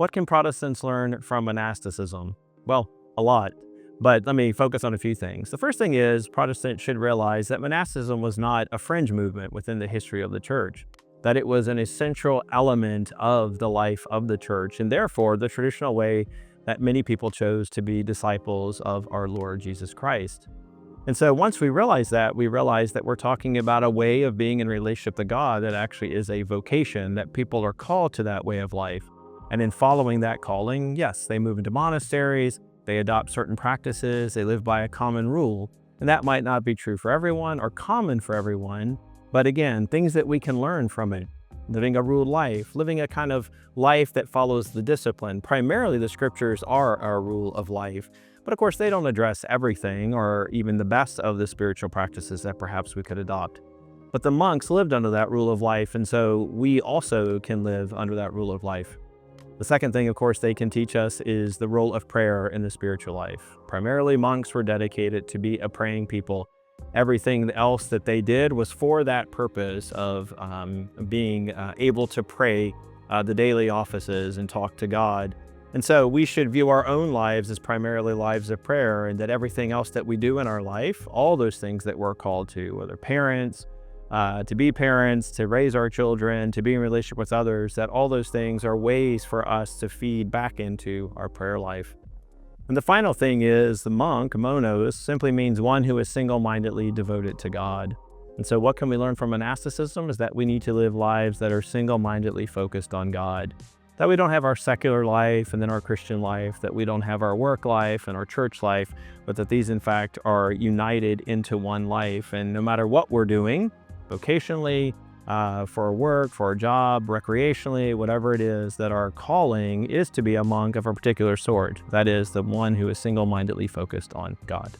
What can Protestants learn from monasticism? Well, a lot, but let me focus on a few things. The first thing is Protestants should realize that monasticism was not a fringe movement within the history of the church, that it was an essential element of the life of the church, and therefore the traditional way that many people chose to be disciples of our Lord Jesus Christ. And so once we realize that we're talking about a way of being in relationship to God that actually is a vocation, that people are called to that way of life. And in following that calling, yes, they move into monasteries, they adopt certain practices, they live by a common rule. And that might not be true for everyone or common for everyone, but again, things that we can learn from it. Living a ruled life, living a kind of life that follows the discipline. Primarily, the scriptures are our rule of life. But of course, they don't address everything or even the best of the spiritual practices that perhaps we could adopt. But the monks lived under that rule of life, and so we also can live under that rule of life. The second thing, of course, they can teach us is the role of prayer in the spiritual life. Primarily, monks were dedicated to be a praying people. Everything else that they did was for that purpose of being able to pray the daily offices and talk to God. And so we should view our own lives as primarily lives of prayer, and that everything else that we do in our life, all those things that we're called to, whether parents, to be parents, to raise our children, to be in relationship with others, that all those things are ways for us to feed back into our prayer life. And the final thing is the monk, monos, simply means one who is single-mindedly devoted to God. And so what can we learn from monasticism is that we need to live lives that are single-mindedly focused on God. That we don't have our secular life and then our Christian life, that we don't have our work life and our church life, but that these in fact are united into one life. And no matter what we're doing, vocationally, for our work, for our job, recreationally, whatever it is, that our calling is to be a monk of a particular sort. That is, the one who is single-mindedly focused on God.